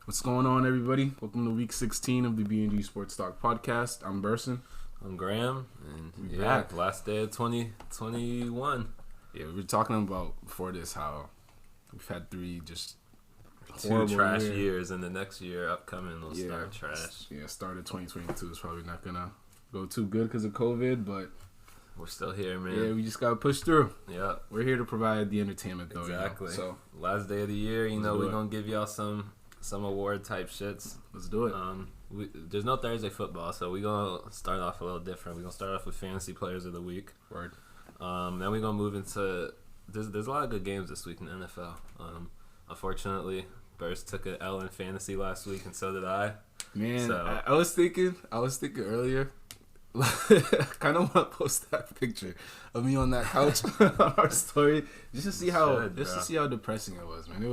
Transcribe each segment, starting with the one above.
What's going on, everybody? Welcome to week 16 of the BnG Sports Talk podcast. I'm Burson. I'm Graham, and We back. last day of 2021. Yeah, we were talking about before this how we've had three just Two horrible trash years, and the next year upcoming will Yeah. start trash. Yeah, started 2022 is probably not gonna go too good because of COVID, but We're still here, yeah, man. we just gotta push through. Yeah, We're here to provide the entertainment, though. exactly. You know? So Last day of the year, Let's do we're it. gonna give y'all some award type shits. let's do it. There's no Thursday football, so we're gonna start off a little different. We're gonna start off with fantasy players of the week. Word. Then we're gonna move into there's a lot of good games this week in the NFL. Unfortunately, Burst took an L in fantasy last week, and so did I. Man, So- I was thinking earlier. Kind of want to post that picture of me on that couch on our story just to see how depressing it was, man. It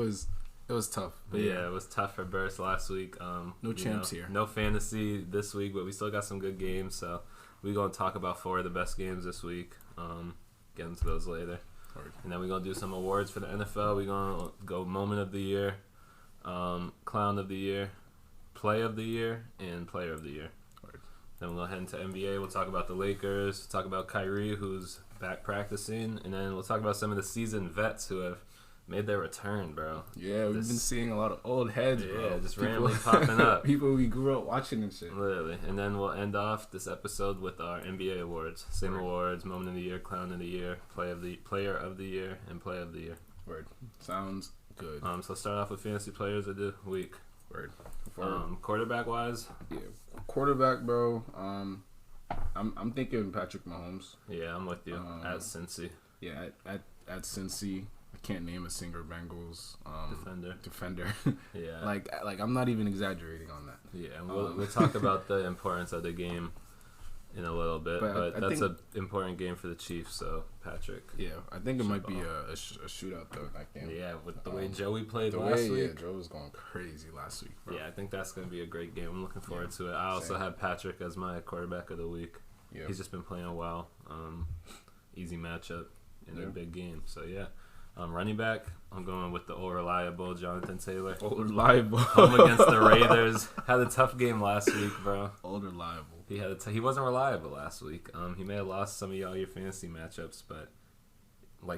was tough. But yeah, it was tough for Burst last week. No champs here. No fantasy this week, but we still got some good games. So we're going to talk about 4 of the best games this week. Get into those later. Word. And then we're going to do some awards for the NFL. We're going to go Moment of the Year, Clown of the Year, Play of the Year, and Player of the Year. Word. Then we'll head into NBA. We'll talk about the Lakers, talk about Kyrie, who's back practicing, and then we'll talk about some of the seasoned vets who have made their return, bro. Yeah, we've been seeing a lot of old heads, bro. Yeah, just randomly popping up. People we grew up watching and shit. Literally. And then we'll end off this episode with our NBA awards. Same Word. awards, Moment of the Year, Clown of the Year, Player of the Year, and Play of the Year. Word. Sounds good. So start off with fantasy players of the week. Word. Quarterback wise, Yeah. Quarterback, bro. I'm thinking Patrick Mahomes. yeah, I'm with you. At Cincy. Yeah, at Cincy. I can't name a single Bengals defender. Yeah. like I'm not even exaggerating on that. Yeah, and we'll talk about the importance of the game in a little bit, But but I that's think- an important game for the Chiefs, so Patrick. Yeah, I think it Should might be ball. a shootout though that game. Yeah, with the way Joey played The last way week. Joe was going crazy last week, bro. Yeah, I think that's going to be a great game. I'm looking forward to it. I also Same. have Patrick as my quarterback of the week. Yeah. He's just been playing well. Easy matchup in a big game. So, yeah. Running back, I'm going with the old reliable Jonathan Taylor. Old reliable. Home against the Raiders. Had a tough game last week, bro. Old reliable. He wasn't reliable last week. He may have lost some of y'all your fantasy matchups, but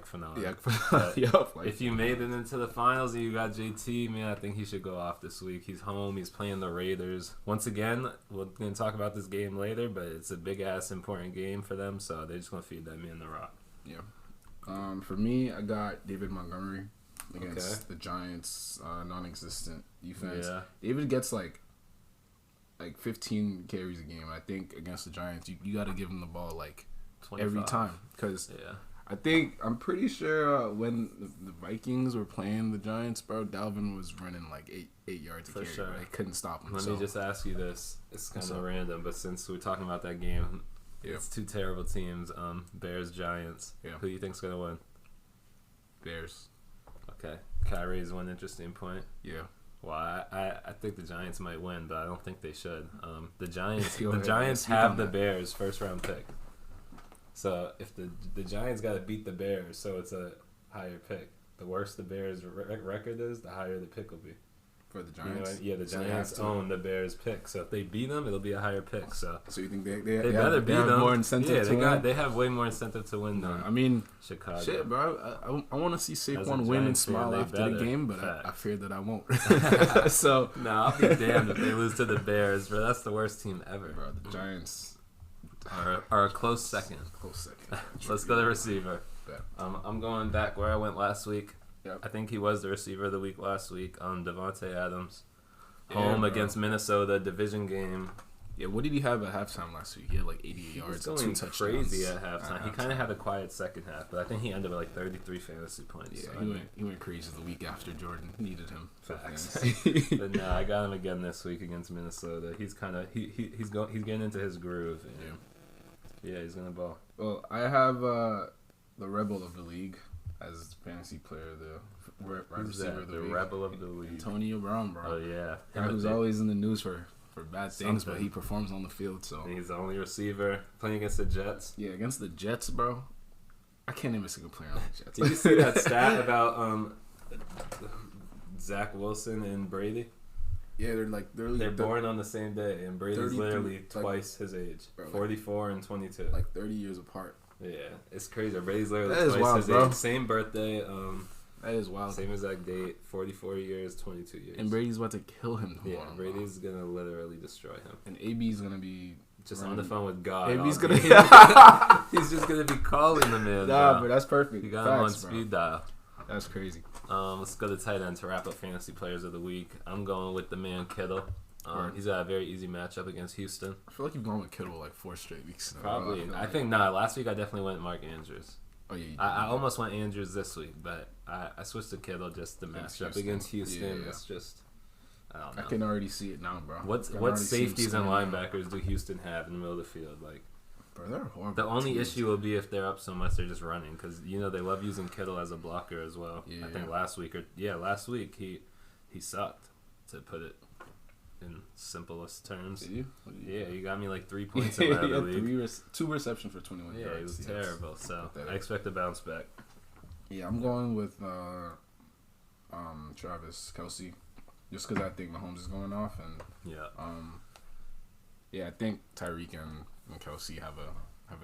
phenomenal. Yeah. But Yup. if you made it into the finals and you got JT, man, I think he should go off this week. He's home. He's playing the Raiders. Once again, we're going to talk about this game later, but it's a big-ass important game for them, so they're just going to feed that man the rock. Yeah. For me, I got David Montgomery against the Giants' non-existent defense. Yeah. David gets like 15 carries a game. I think against the Giants, you got to give him the ball like 25. every time because Yeah. I'm pretty sure when the Vikings were playing the Giants, bro, Dalvin was running like eight yards a For carry. sure. Bro. They couldn't stop him. Let me just ask you this. It's kind of random, but since we're talking about that game, it's 2 terrible teams, Bears, Giants. Yeah. Who do you think's going to win? Bears. Okay. Kyrie is one interesting point. Yeah. Well, I think the Giants might win, but I don't think they should. The Giants Go the ahead, Giants speak have on the that. Bears first round pick. So if the Giants got to beat the Bears, so it's a higher pick. The worse the Bears' record is, the higher the pick will be. For the You know Giants. what? Yeah, the So they Giants have to- own the Bears' pick. So if they beat them, it'll be a higher pick. So So you think they better have, beat they have them. more incentive Yeah, to win? they have way more incentive to win than I mean, Chicago. shit, bro. I want to see As a Saquon win and Giants fan, smile they after the better. game, but Facts. I fear that I won't. So, No, I'll be damned if they lose to the Bears, bro. That's the worst team ever. bro, the Giants Are a close second. close second. Let's go to receiver. Bet. I'm going back where I went last week. Yep. I think he was the receiver of the week last week. Devontae Adams, Yeah, home bro. against Minnesota, division game. Yeah, what did he have at halftime last week? He had like 88 He yards was and going 2 touchdowns. crazy at halftime. He kind of had a quiet second half, but I think he ended with like 33 fantasy points. Yeah, so he went crazy the week after Jordan needed him. for Facts. fantasy. But no, I got him again this week against Minnesota. He's kind of he's getting into his groove. And yeah, he's gonna ball. Well, I have the rebel of the league as fantasy player, the wide Who's receiver that? of the The week. rebel of the league. Antonio Brown, bro. Oh yeah, Guy who's always in the news for bad things, but Something. he performs on the field. So He's the only receiver playing against the Jets. yeah, against the Jets, bro. I can't name a single player on the Jets. Did you see that stat about Zach Wilson and Brady? Yeah, they're like they're born on the same day, and Brady's literally twice his age, bro, 44 and 22, like 30 years apart. Yeah, it's crazy. Brady's literally twice wild, his bro. age, same birthday. That is wild. Same exact date, 44 years, 22 years. And Brady's about to kill him tomorrow. Yeah, Brady's gonna literally destroy him. And AB's gonna be just on the phone with God. AB's gonna. He's just gonna be calling the man. Nah, but that's perfect. You got him on speed dial. That's crazy. Let's go to tight end to wrap up fantasy players of the week. I'm going with the man Kittle. He's got a very easy matchup against Houston. I feel like you've gone with Kittle like 4 straight weeks now. Probably. I think last week I definitely went Mark Andrews. Oh yeah. I almost went Andrews this week, but I switched to Kittle just to match up against Houston. Yeah. It's just I don't know. I can already see it now, bro. What safeties and linebackers do Houston have in the middle of the field? Like, bro, they're horrible. The only issue will be if they're up so much they're just running, because they love using Kittle as a blocker as well. Yeah, I think last week he sucked, to put it in simplest terms. Did you? Yeah, you got me like 3 points in my other league. 2 receptions for 21 yards. Yeah, it was terrible. So I expect a bounce back. Yeah, I'm going with Travis Kelce, just because I think Mahomes is going off, and I think Tyreek and Kelce have a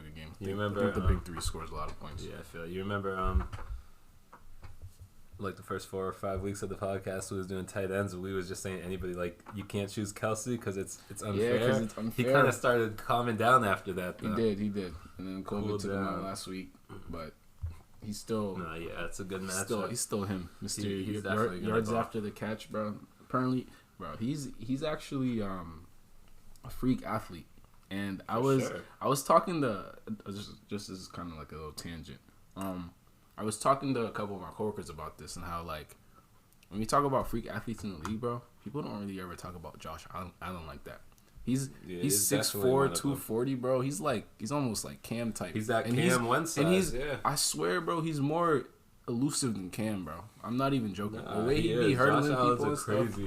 good game. You remember the big 3 scores a lot of points. Yeah, I feel you remember like the first 4 or 5 weeks of the podcast, we was doing tight ends, and we was just saying anybody like you can't choose Kelce because it's unfair. Yeah, because it's unfair. He kind of started calming down after that. Though. He did, and then COVID took him out last week, but he's still. No, yeah, it's a good matchup. He's still him, Mr. He's definitely yards after the catch, bro. Apparently, bro, he's actually a freak athlete, and I was talking to just as kind of like a little tangent. I was talking to a couple of my coworkers about this and how, like, when we talk about freak athletes in the league, bro, people don't really ever talk about Josh Allen like that. He's 6'4", 240, bro. He's almost like Cam type. He's that Cam Wentz size, I swear, bro, he's more elusive than Cam, bro. I'm not even joking. Nah, the way he be hurdling people and stuff,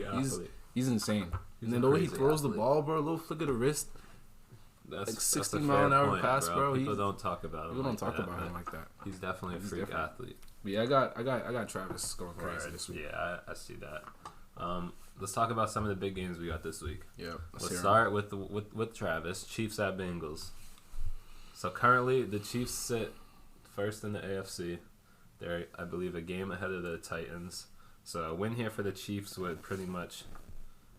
he's insane. And then the way he throws the ball, bro, a little flick of the wrist. That's like 60-mile-an-hour pass, bro. People don't talk about him. People don't talk about him like that. He's definitely a freak athlete. But yeah, I got Travis going crazy this week. Yeah, I see that. Let's talk about some of the big games we got this week. Yeah. Let's start with Travis. Chiefs at Bengals. So currently the Chiefs sit first in the AFC. They're, I believe, a game ahead of the Titans. So a win here for the Chiefs would pretty much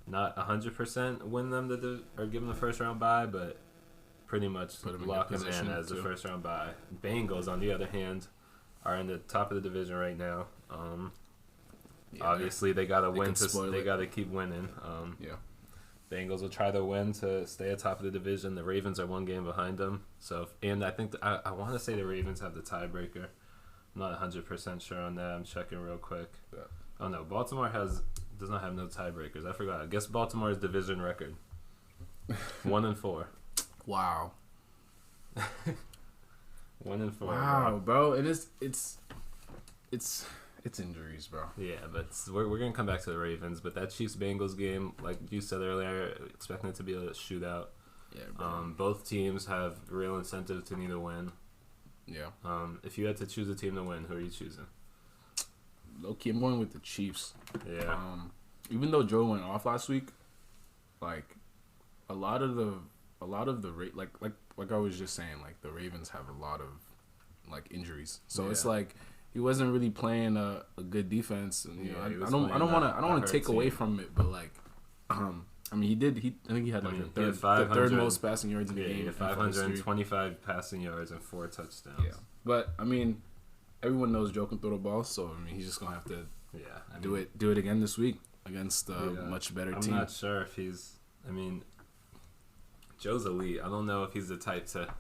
not 100% win them or give them the first round bye, but pretty much lock them in as the first round bye. Bengals, on the other hand, are in the top of the division right now. Obviously, they gotta win they gotta keep winning. Bengals will try to win to stay atop of the division. The Ravens are 1 game behind them. So, and I think I want to say the Ravens have the tiebreaker. I'm not 100% sure on that. I'm checking real quick. Yeah. Oh no, Baltimore does not have no tiebreakers. I forgot. I guess Baltimore's division record 1-4. Wow. 1-4. Wow, bro. It is. It's injuries, bro. Yeah, but we're gonna come back to the Ravens. But that Chiefs Bengals game, like you said earlier, expecting it to be a shootout. Yeah, bro. Both teams have real incentive to need to win. Yeah. If you had to choose a team to win, who are you choosing? Low-key, I'm going with the Chiefs. Yeah. Even though Joe went off last week, like a lot of the like I was just saying, like the Ravens have a lot of like injuries, so it's like he wasn't really playing a good defense, and I don't want to take away from it, but like I mean I think he had like the third most passing yards in the game. He had 525 passing yards and 4 touchdowns. Yeah, but I mean everyone knows Joe can throw the ball, so I mean he's just gonna have to do it again this week against a much better team. I'm not sure if he's. I mean, Joe's elite. I don't know if he's the type to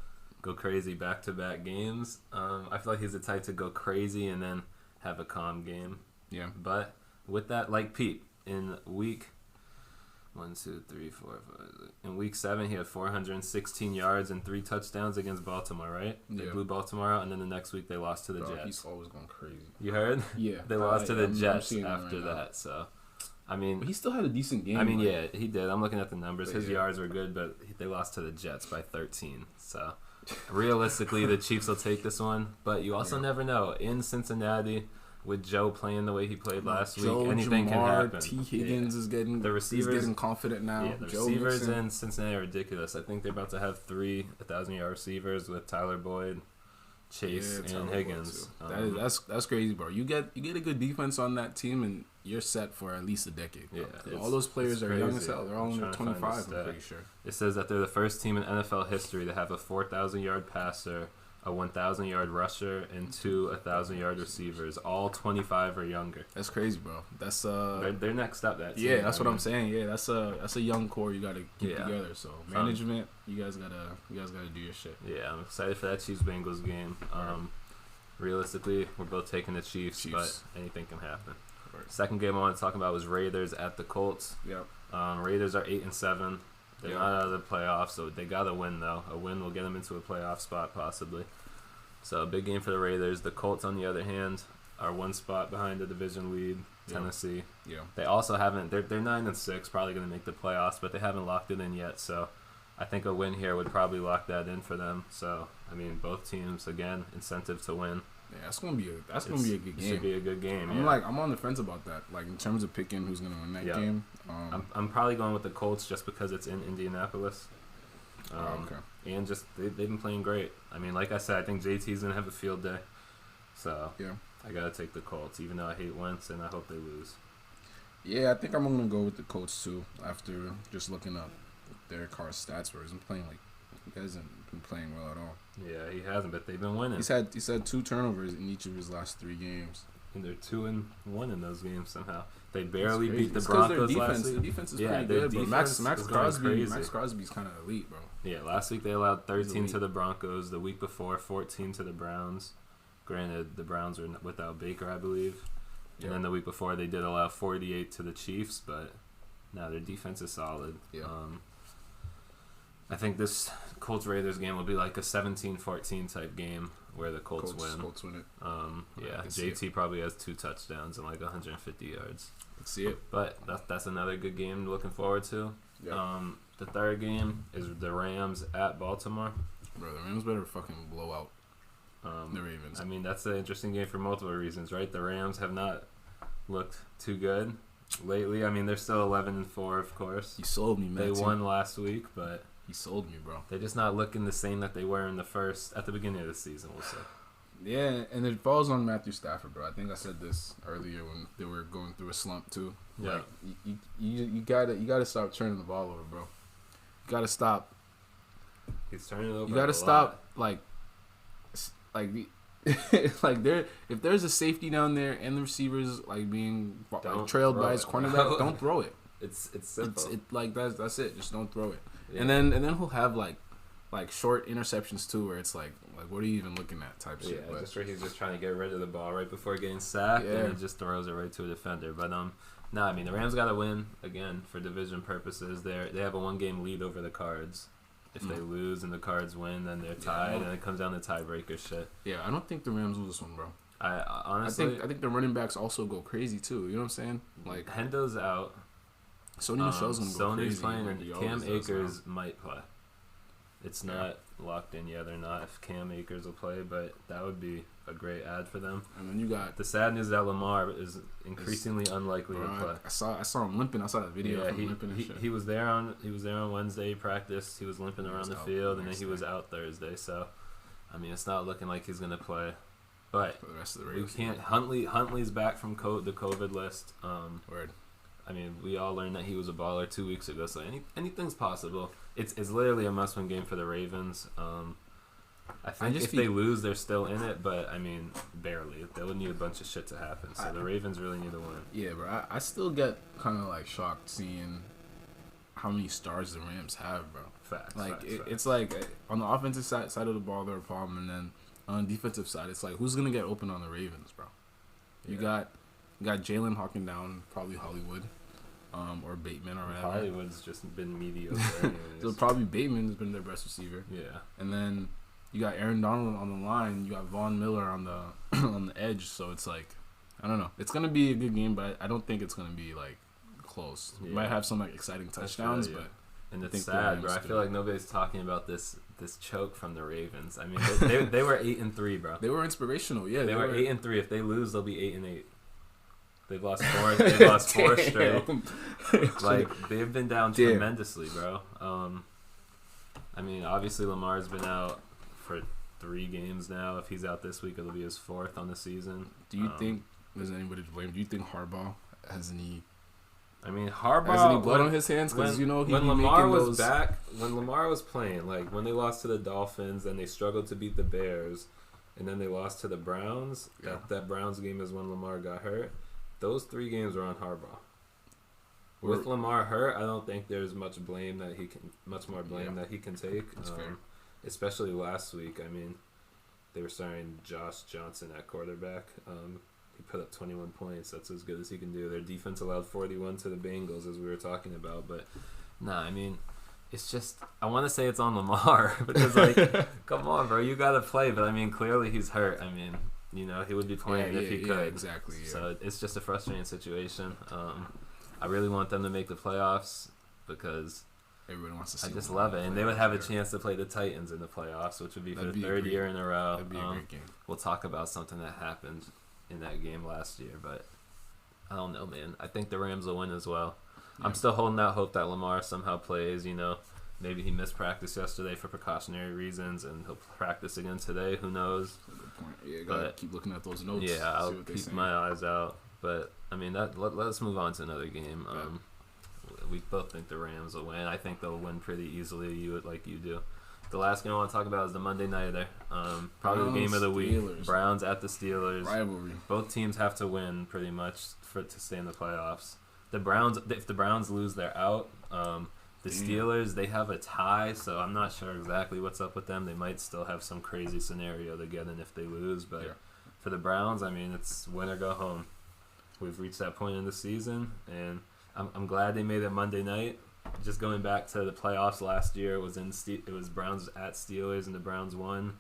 go crazy back-to-back games. I feel like he's the type to go crazy and then have a calm game. Yeah. But with that, like Pete, in week 1, 2, 3, 4, 5. In week 7, he had 416 yards and 3 touchdowns against Baltimore, right? They blew Baltimore out, and then the next week they lost to the Jets. He's always going crazy. You heard? Yeah. They lost to the Jets after that, so... I mean, but he still had a decent game. I mean, yeah, he did. I'm looking at the numbers. His yards were good, but they lost to the Jets by 13. So, realistically, the Chiefs will take this one. But you also never know. In Cincinnati, with Joe playing the way he played last week, Joe, anything Jamar, can happen. T. Higgins is getting the receivers getting confident now. Yeah, the Joe receivers Mixon. in Cincinnati are ridiculous. I think they're about to have 3 1,000-yard receivers with Tyler Boyd, Chase, and Tyler Higgins. Boyd, that's crazy, bro. You get a good defense on that team, and you're set for at least a decade. Yeah, all those players are young as crazy. hell. They're all under 25. I'm pretty sure. It says that they're the first team in NFL history to have a 4,000-yard passer, a 1,000-yard rusher, and 2 1,000-yard receivers. All 25 or younger. That's crazy, bro. That's they're next up. That team. Yeah, that's what I'm saying. Yeah, that's a young core you gotta keep together. So management, you guys gotta do your shit. Yeah, I'm excited for that Chiefs Bengals game. Realistically, we're both taking the Chiefs, but anything can happen. Right. Second game I want to talk about was Raiders at the Colts. Yep. Raiders are 8-7. They're not out of the playoffs, so they got to win, though. A win will get them into a playoff spot, possibly. So a big game for the Raiders. The Colts, on the other hand, are 1 spot behind the division lead, Tennessee. Yeah. They also haven't. They're 9-6, probably going to make the playoffs, but they haven't locked it in yet. So I think a win here would probably lock that in for them. So I mean, both teams again, incentive to win. Yeah, that's gonna be a good game. Should be a good game. I'm on the fence about that. Like in terms of picking who's gonna win that game. I'm probably going with the Colts just because it's in Indianapolis. Okay. And just they've been playing great. I mean, like I said, I think JT's gonna have a field day. So I gotta take the Colts, even though I hate Wentz and I hope they lose. Yeah, I think I'm gonna go with the Colts too. After just looking up Derek Carr's stats, where he's been playing he hasn't been playing well at all. Yeah, he hasn't, but they've been winning. He's had 2 turnovers in each of his last 3 games. And they're 2-1 in those games somehow. They barely beat the Broncos last week. The defense is pretty good, bro. Max Crosby's kind of elite, bro. Yeah, last week they allowed 13 to the Broncos. The week before, 14 to the Browns. Granted, the Browns were without Baker, I believe. And then the week before, they did allow 48 to the Chiefs, but now their defense is solid. Yeah. I think this Colts-Raiders game will be like a 17-14 type game where the Colts win. Colts win it. Yeah, JT probably has 2 touchdowns and like 150 yards. Let's see it. But that's another good game looking forward to. Yeah. The third game is the Rams at Baltimore. Bro, the Rams better fucking blow out the Ravens. I mean, that's an interesting game for multiple reasons, right? The Rams have not looked too good lately. I mean, they're still 11-4, of course. You sold me, man. They won last week, but he sold me, bro. They're just not looking the same that they were at the beginning of the season, we'll say. Yeah, and it falls on Matthew Stafford, bro. I think I said this earlier when they were going through a slump too. Yeah, like, you gotta stop turning the ball over, bro. You gotta stop. He's turning it over. You gotta stop, like if there's a safety down there and the receivers being trailed by his cornerback, don't throw it. It's simple. That's it. Just don't throw it. Yeah. And then he'll have like short interceptions too, where it's like what are you even looking at type shit. Yeah, just where he's just trying to get rid of the ball right before getting sacked, and he just throws it right to a defender. But no, I mean the Rams got to win again for division purposes. They have a 1-game lead over the Cards. If they lose and the Cards win, then they're tied, and it comes down to tiebreaker shit. Yeah, I don't think the Rams lose this one, bro. I honestly, I think the running backs also go crazy too. You know what I'm saying? Like Hendo's out. Sony Michel's gonna go crazy. Sony's playing, and Cam Akers might play. It's not locked in yet or not if Cam Akers will play, but that would be a great ad for them. And then you got the sad news that Lamar is increasingly unlikely to play. I saw him limping. I saw that video. Yeah, he was there on Wednesday. He practiced. He was limping around the field, and then he was out Thursday. So, I mean, it's not looking like he's gonna play. But for the rest of the we can't. Huntley's back from the COVID list. Word. I mean, we all learned that he was a baller 2 weeks ago, so anything's possible. It's literally a must-win game for the Ravens. I think if they lose, they're still in it, but, I mean, barely. They would need a bunch of shit to happen, so the Ravens really need to win. Yeah, bro. I still get kind of, shocked seeing how many stars the Rams have, bro. Facts. It's like, on the offensive side of the ball, they're a problem, and then on the defensive side, it's like, who's going to get open on the Ravens, bro? You got Jalen hawking down, probably Hollywood. Or Bateman or whatever. Hollywood's just been mediocre anyways. So probably Bateman's been their best receiver. Yeah. And then you got Aaron Donald on the line. You got Von Miller on the on the edge. So it's like, I don't know. It's gonna be a good game, but I don't think it's gonna be close. You might have some exciting touchdowns, but And it's sad, bro. I feel like nobody's talking about this choke from the Ravens. I mean, they were 8-3, bro. They were inspirational, yeah. They were 8-3. If they lose, they'll be 8-8. They've lost four. They've lost 4 straight. Like they've been down tremendously, bro. I mean, obviously Lamar's been out for 3 games now. If he's out this week, it'll be his 4th on the season. Do you think there's anybody to blame? Do you think Harbaugh has any? I mean, Harbaugh has any blood on his hands? Because when Lamar was back, when Lamar was playing, like when they lost to the Dolphins, then they struggled to beat the Bears, and then they lost to the Browns. Yeah. That Browns game is when Lamar got hurt. Those 3 games were on Harbaugh. With Lamar hurt, I don't think there's much more blame that he can take. That's fair. Especially last week. I mean, they were starting Josh Johnson at quarterback. He put up 21 points. That's as good as he can do. Their defense allowed 41 to the Bengals, as we were talking about. But, I mean, it's just, I want to say it's on Lamar. Because, like, come on, bro. You got to play. But, I mean, clearly he's hurt. I mean, he would be playing if he could. Yeah, exactly. Yeah. So it's just a frustrating situation. I really want them to make the playoffs because everyone wants to see. I just love it, and they would have a chance to play the Titans in the playoffs, which would be for the 3rd year in a row. That'd be a great game. We'll talk about something that happened in that game last year, but I don't know, man. I think the Rams will win as well. Yeah. I'm still holding out hope that Lamar somehow plays. Maybe he missed practice yesterday for precautionary reasons, and he'll practice again today. Who knows? That's a good point. Yeah, gotta keep looking at those notes. Yeah, I'll keep my eyes out. But I mean, let's move on to another game. We both think the Rams will win. I think they'll win pretty easily. You do. The last game I want to talk about is the Monday nighter. Probably the game of the week. Browns at the Steelers. Rivalry. Both teams have to win pretty much to stay in the playoffs. The Browns, if the Browns lose, they're out. The Steelers, they have a tie, so I'm not sure exactly what's up with them. They might still have some crazy scenario to get in if they lose, but for the Browns, I mean, it's win or go home. We've reached that point in the season, and I'm glad they made it Monday night. Just going back to the playoffs last year, it was Browns at Steelers, and the Browns won.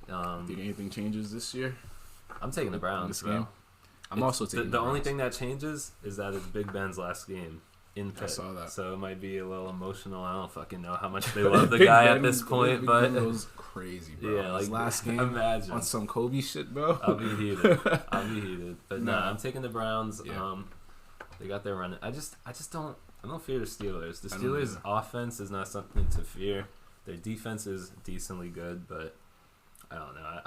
Think anything changes this year? I'm taking the Browns. This game? I'm also taking the only thing that changes is that it's Big Ben's last game in Pitt. I saw that. So it might be a little emotional. I don't fucking know how much they love the guy at this point, but it was crazy, bro. Yeah, like his last game. Imagine on some Kobe shit, bro. I'll be heated. But I'm taking the Browns. Yeah. They got their run. I don't fear the Steelers. The Steelers' offense is not something to fear. Their defense is decently good, but I don't know.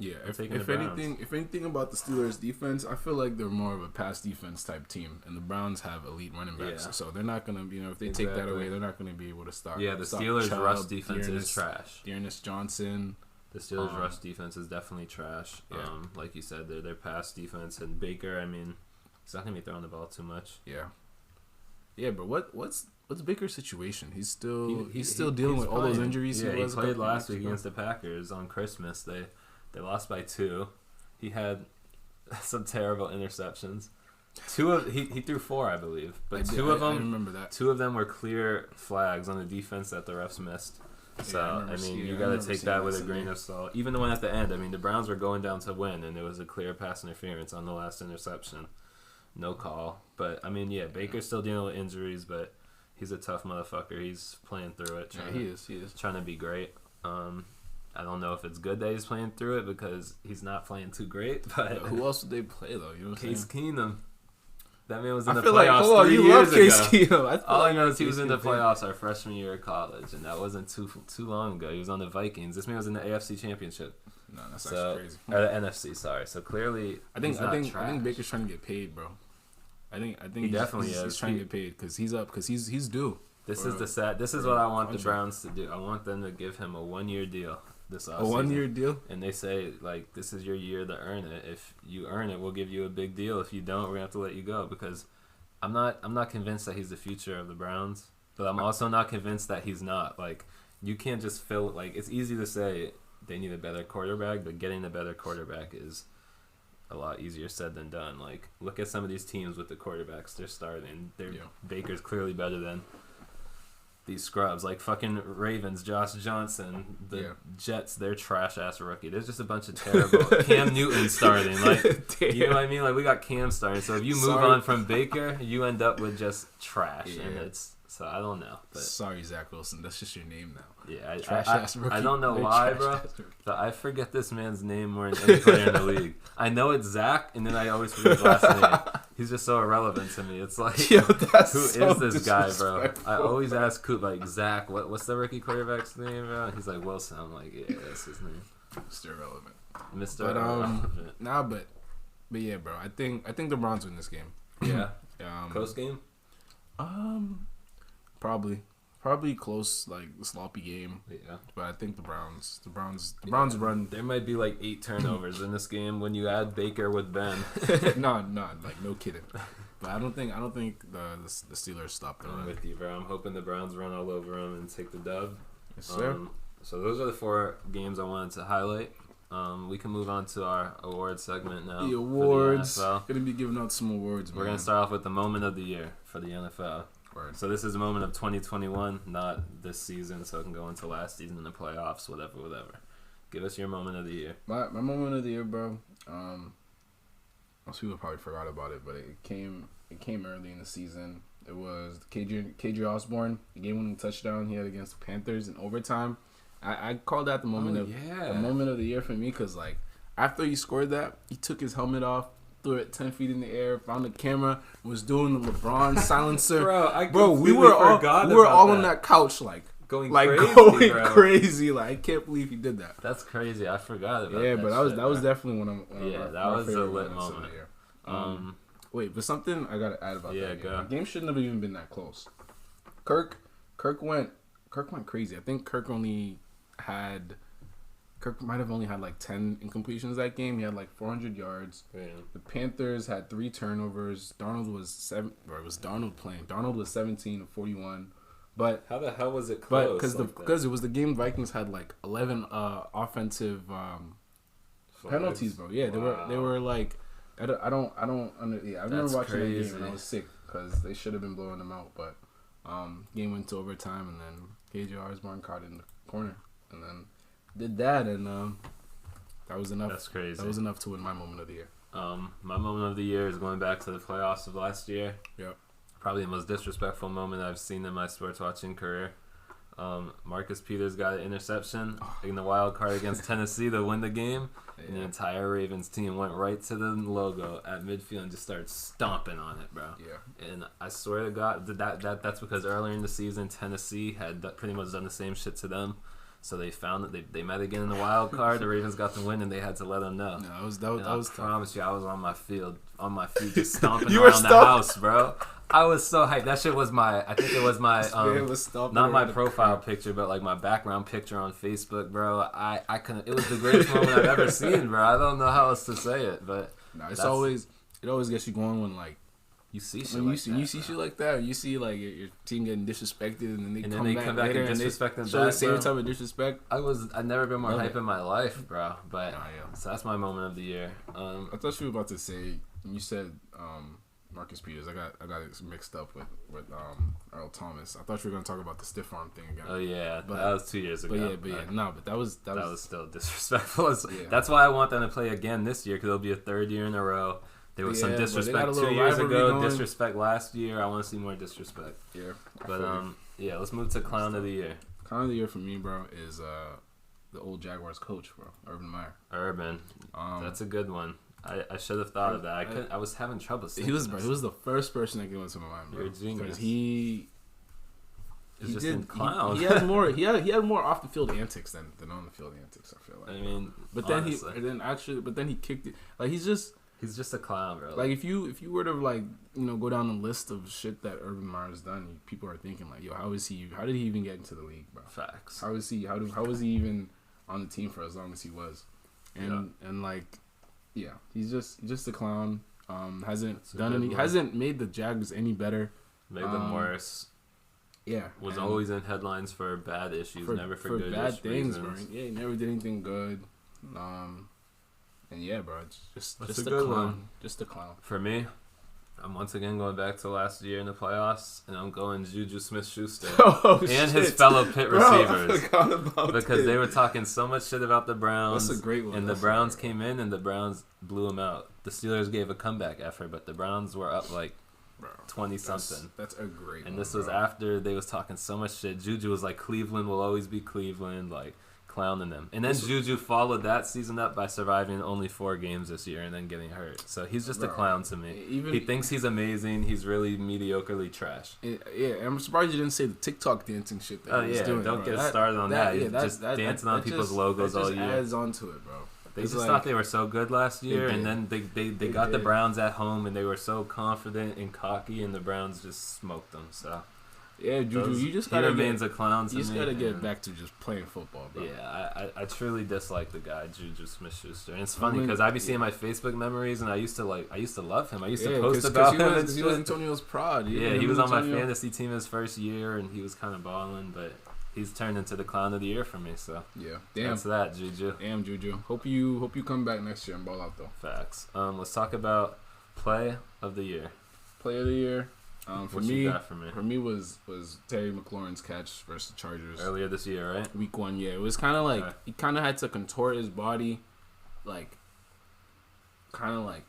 If anything about the Steelers' defense, I feel like they're more of a pass defense type team, and the Browns have elite running backs, so they're not gonna, if they take that away, they're not gonna be able to stop. Yeah, the Steelers' rush defense is trash. Dearness Johnson. The Steelers' rush defense is definitely trash. Yeah. Like you said, their pass defense, and Baker, I mean, he's not gonna be throwing the ball too much. Yeah, but what's Baker's situation? He's still dealing with all those injuries. Yeah, he played last week against the Packers on Christmas. They lost by 2. He had some terrible interceptions. He threw 4, I believe, but two of them. I remember that. 2 of them were clear flags on the defense that the refs missed. So you got to take that with a grain of salt. Even the one at the end. I mean, the Browns were going down to win, and it was a clear pass interference on the last interception. No call. But I mean, Baker's still dealing with injuries, but he's a tough motherfucker. He's playing through it. He is trying to be great. I don't know if it's good that he's playing through it because he's not playing too great. But who else would they play though? You know what I'm Case saying? Keenum. That man was in the playoffs 3 years ago. All I know is he was in the playoffs our freshman year of college, and that wasn't too long ago. He was on the Vikings. This man was in the AFC Championship. No, that's actually crazy. Or the NFC, sorry. So clearly, I think Baker's trying to get paid, bro. I think he definitely is. He's trying to get paid because he's due. This is what I want the Browns to do. I want them to give him a 1-year deal this offseason. A 1-year deal? And they say, like, this is your year to earn it. If you earn it, we'll give you a big deal. If you don't, we're going to have to let you go. Because I'm not convinced that he's the future of the Browns. But I'm also not convinced that he's not. Like, you can't just fill... Like, it's easy to say they need a better quarterback, but getting a better quarterback is a lot easier said than done. Like, look at some of these teams with the quarterbacks they're starting. Baker's clearly better than these scrubs. Like fucking Ravens, Josh Johnson, the Jets, they're trash-ass rookie. There's just a bunch of terrible... Cam Newton starting. Like, you know what I mean? Like, we got Cam starting. So if you move on from Baker, you end up with just trash. Yeah. And So I don't know. But sorry, Zach Wilson. That's just your name now. Yeah, I don't know why, bro. But I forget this man's name more than any player in the league. I know it's Zach, and then I always forget his last name. He's just so irrelevant to me. It's like, who is this guy, bro? I always ask Coop, like, Zach, what's the rookie quarterback's name, bro? He's like, Wilson. I'm like, yeah, that's his name. Mr. Irrelevant. Mr. Irrelevant. Nah, but yeah, bro. I think the Browns win this game. Yeah. Close game. Probably close, like sloppy game. Yeah, but I think the Browns run. There might be like 8 turnovers in this game when you add Baker with Ben. no, like no kidding. But I don't think the Steelers stop the run. I'm with you, bro. I'm hoping the Browns run all over them and take the dub. Yes, sir. So those are the 4 games I wanted to highlight. We can move on to our award segment now. The awards. For the NFL. Gonna be giving out some awards. We're gonna start off with the moment of the year for the NFL. Word. So this is a moment of 2021, not this season, so it can go into last season in the playoffs, whatever. Give us your moment of the year. My moment of the year, bro. Most people probably forgot about it, but it came early in the season. It was KJ Osborne, the game-winning touchdown he had against the Panthers in overtime. I called that the moment of the year for me because like after he scored that, he took his helmet off, threw it 10 feet in the air, found the camera, was doing the LeBron silencer. Bro, we were all on that couch like going crazy. Like I can't believe he did that. That's crazy. I forgot about that. Yeah, but that was definitely one of that was a lit moment. Wait, but something I gotta add about that game. Go. The game shouldn't have even been that close. Kirk went crazy. I think Kirk might have only had like 10 incompletions that game. He had like 400 yards. Yeah. The Panthers had 3 turnovers. Darnold was 7. Or it was Darnold playing. Darnold was 17 of 41. But how the hell was it close? But because it was the game, Vikings had like 11 offensive penalties, bro. Yeah, they were like I remember watching that game and I was sick because they should have been blowing them out. But game went to overtime and then KJ Osborne caught it in the corner and then did that, and that was enough. That's crazy. That was enough to win my moment of the year. My moment of the year is going back to the playoffs of last year. Yep. Probably the most disrespectful moment I've seen in my sports watching career. Marcus Peters got an interception in the wild card against Tennessee to win the game, and the entire Ravens team went right to the logo at midfield and just started stomping on it, bro. Yeah. And I swear to God, that's because earlier in the season, Tennessee had pretty much done the same shit to them. So they found that they met again in the wild card. The Ravens got the win, and they had to let them know. No, that was. I promise you, I was on my feet, just stomping around the house, bro. I was so hyped. That shit was I think it was my, not my profile picture, but like my background picture on Facebook, bro. I couldn't. It was the greatest moment I've ever seen, bro. I don't know how else to say it, but it always gets you going when like. You see shit like that. You see shit like that. Or you see like your team getting disrespected, and then they come back later and disrespect them. Show the same type of disrespect. I've never been more hype in my life, bro. But so that's my moment of the year. I thought you were about to say you said Marcus Peters. I got it mixed up with Earl Thomas. I thought you were gonna talk about the stiff arm thing again. Oh yeah, but that was 2 years ago. But that was still disrespectful. That's why I want them to play again this year because it'll be a 3rd year in a row. There was some disrespect 2 years ago, going. Disrespect last year. I want to see more disrespect. Yeah. But let's move to Clown of the Year. Clown of the Year for me, bro, is the old Jaguars coach, bro, Urban Meyer. Urban. That's a good one. I should have thought of that. I was having trouble seeing He was the first person that came into my mind, bro. You're a genius. He just in clown. He had more off the field antics than on the field antics, I feel like. I mean, but then he kicked it. Like he's just a clown, bro. Like if you were to like go down the list of shit that Urban Meyer's done, people are thinking like, yo, how did he even get into the league, bro? Facts. How was he even on the team for as long as he was? And like, yeah, he's just a clown. Hasn't made the Jags any better. Made them worse. Yeah. Was always in headlines for bad issues, never for good bad things, reasons. Bro. Yeah, he never did anything good. And yeah, bro, it's just a clown. One. Just a clown. For me, I'm once again going back to last year in the playoffs, and I'm going Juju Smith-Schuster and his fellow Pitt receivers. Because they were talking so much shit about the Browns. That's a great one. And the Browns came in, and the Browns blew them out. The Steelers gave a comeback effort, but the Browns were up like 20-something. That's a great And one, this was bro. after they was talking so much shit. Juju was like, Cleveland will always be Cleveland, like clowning them. And then Juju followed that season up by surviving only 4 games this year and then getting hurt. So he's just a clown to me. He thinks he's amazing. He's really mediocrely trash. Yeah, I'm surprised you didn't say the TikTok dancing shit that he was doing. Don't get started on that. Yeah, just dancing on people's logos all year. Adds on to it, bro. They just thought they were so good last year, and then they got the Browns at home, and they were so confident and cocky, and the Browns just smoked them. So yeah, Juju, you just gotta remains a clown to me. You just gotta get back to just playing football, bro. Yeah, I truly dislike the guy Juju Smith-Schuster, and it's funny because I be seeing my Facebook memories, and I used to love him. I used to post about him. He was Antonio's prod. He was on my fantasy team his first year, and he was kind of balling, but he's turned into the clown of the year for me. So yeah, that's that, Juju. Damn, Juju. Hope you come back next year and ball out though. Facts. Let's talk about play of the year. Play of the year. For me was Terry McLaurin's catch versus the Chargers earlier this year, right? Week 1. Yeah, it was kind of like he kind of had to contort his body, like kind of like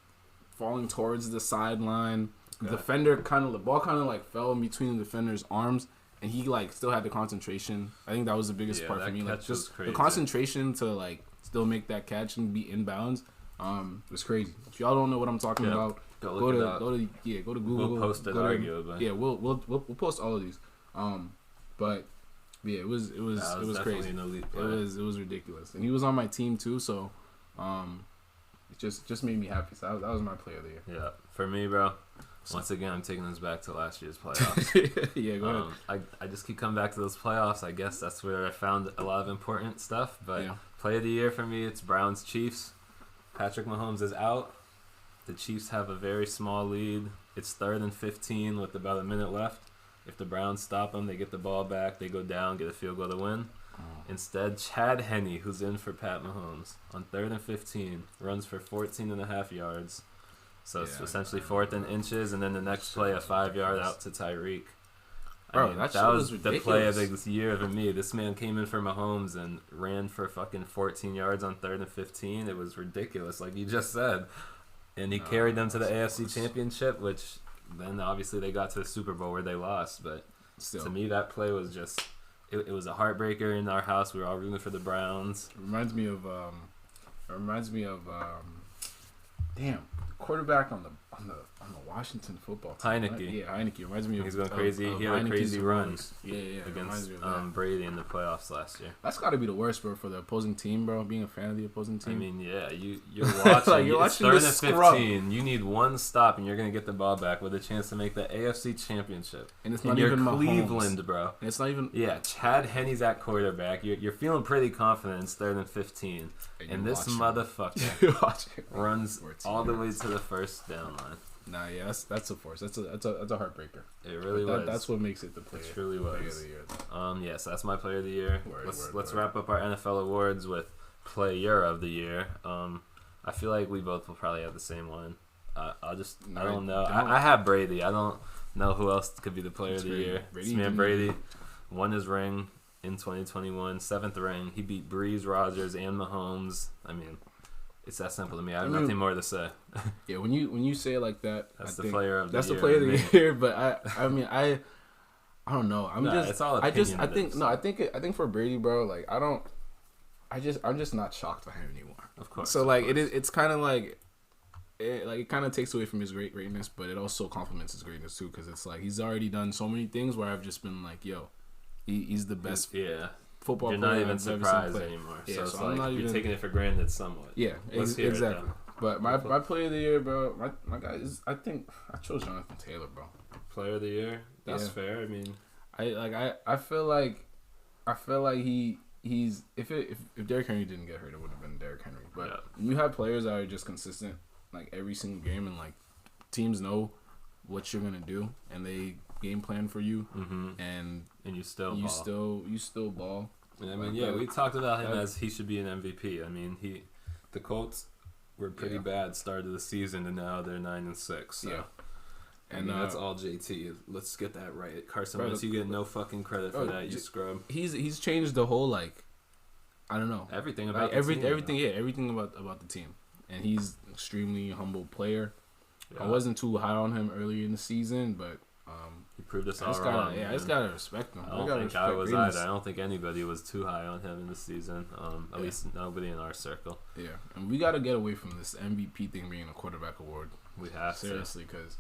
falling towards the sideline. The defender the ball kind of like fell in between the defender's arms. And he like still had the concentration. I think that was the biggest part for me. Like just the concentration to like still make that catch and be inbounds. Was crazy. If y'all don't know what I'm talking about, go to Google. We'll post it arguably. Yeah, we'll post all of these. But yeah, it was crazy. An elite play. It was ridiculous. And he was on my team too, so it just made me happy. So that was my play of the year. Yeah, for me, bro. Once again, I'm taking us back to last year's playoffs. Yeah, go ahead. I just keep coming back to those playoffs. I guess that's where I found a lot of important stuff. But play of the year for me, it's Browns Chiefs. Patrick Mahomes is out. The Chiefs have a very small lead. It's 3rd and 15 with about a minute left. If the Browns stop them, they get the ball back. They go down, get a field goal to win. Instead, Chad Henne, who's in for Pat Mahomes, on 3rd and 15, runs for 14.5 yards. So it's essentially 4th and inches, and then the next play, a 5-yard out to Tyreek. Bro, that was the play of the year for me. This man came in for Mahomes and ran for fucking 14 yards on 3rd and 15. It was ridiculous, like you just said. And he carried them to the AFC Championship, which then obviously they got to the Super Bowl where they lost. But to me, that play was just it was a heartbreaker in our house. We were all rooting for the Browns. It reminds me of damn. Quarterback on the Washington football team. Heineke. Yeah, Heineke reminds me of. He's going crazy. He had a crazy run. Yeah. Against Brady in the playoffs last year. That's got to be the worst, bro, for the opposing team, bro. Being a fan of the opposing team. I mean, yeah, you're watching. Like, you're watching 3rd and 15. You need one stop, and you're gonna get the ball back with a chance to make the AFC Championship. And it's not even Cleveland, bro. And it's not even. Yeah, Chad Henne's at quarterback. You're feeling pretty confident. It's 3rd and 15, and this motherfucker runs all the way to the first down line. Nah, yeah, that's a force. That's a heartbreaker. It really was. That's what makes it the play. It truly was. Player of the year. Yes, that's my player of the year. Let's wrap up our NFL awards with player of the year. I feel like we both will probably have the same one. I don't know. I have Brady. I don't know who else could be the player of the year. Brady won his ring in 2021, 7th ring. He beat Breeze, Rodgers, and Mahomes. I mean, it's that simple to me. I have nothing more to say. Yeah, when you say it like that, that's the player of the year. That's the player of the year. But I don't know. It's all opinion. I think for Brady, bro, like I'm just not shocked by him anymore. Of course. So like it's kind of like it kind of takes away from his greatness, but it also complements his greatness too, because it's like he's already done so many things where I've just been like, yo, he's the best. Football you're player not even surprised anymore. Yeah, so it's like you're taking it for granted somewhat. Yeah, exactly. But my player of the year, bro, my guy is, I think I chose Jonathan Taylor, bro. Player of the year? That's fair. I mean, I feel like he's if Derrick Henry didn't get hurt, it would have been Derrick Henry. But when you have players that are just consistent, like every single game, and like teams know what you're gonna do, and they game plan for you, and you still ball. And I mean, we talked about him as he should be an MVP. I mean, the Colts were pretty bad start of the season, and now they're 9-6. So. And that's all JT. Let's get that right. Carson Wentz, you get no fucking credit for that, you scrub. He's changed the whole, like, I don't know, everything about everything about the team. And he's an extremely humble player. I wasn't too high on him earlier in the season, but he proved us all wrong. I just gotta respect him. I don't think I was either. I don't think anybody was too high on him in the season. At least nobody in our circle. Yeah, and we gotta get away from this MVP thing being a quarterback award. We have seriously, because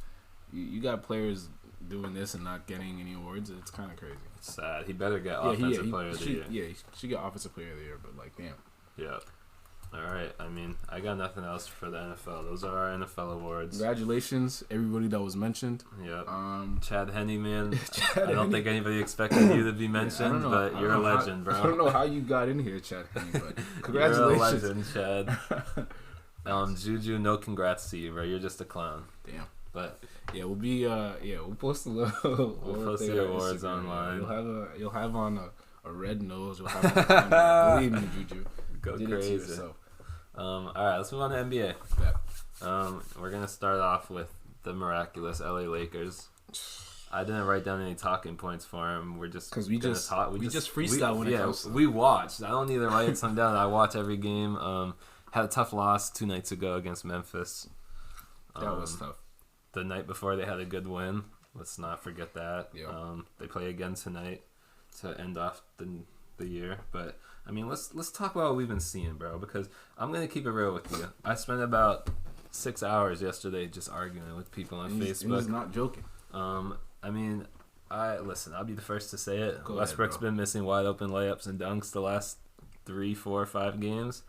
you got players doing this and not getting any awards. It's kind of crazy. It's sad. He better get offensive player of the year. Yeah, he should get offensive player of the year. But like, damn. Yeah. All right. I mean, I got nothing else for the NFL. Those are our NFL awards. Congratulations, everybody that was mentioned. Yep. Chad Henne, man. I don't think anybody expected you to be mentioned, but you're a legend, bro. I don't know how you got in here, Chad Henne, but congratulations. You're a legend, Chad. Juju, no congrats to you, bro. You're just a clown. Damn. But yeah, we'll post a little. We'll post the awards online. You'll have on a red nose. You'll have on believe me, Juju. Go crazy. All right, let's move on to NBA. Yeah. We're gonna start off with the miraculous LA Lakers. I didn't write down any talking points for him. We're just because we just freestyle when it comes. We watched. I don't need to write something down. I watch every game. Had a tough loss 2 nights ago against Memphis. That was tough. The night before they had a good win. Let's not forget that. Yep. They play again tonight to end off the year. But I mean, let's talk about what we've been seeing, bro. Because I'm gonna keep it real with you. I spent about 6 hours yesterday just arguing with people on Facebook. He's not joking. I mean, I'll be the first to say it. Go Westbrook's ahead, bro. been missing wide open layups and dunks the last 3, 4, 5 games.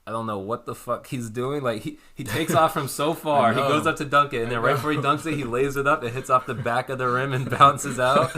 I don't know what the fuck he's doing. Like, he takes off from so far. He goes up to dunk it, and then right before he dunks it, he lays it up. It hits off the back of the rim and bounces out.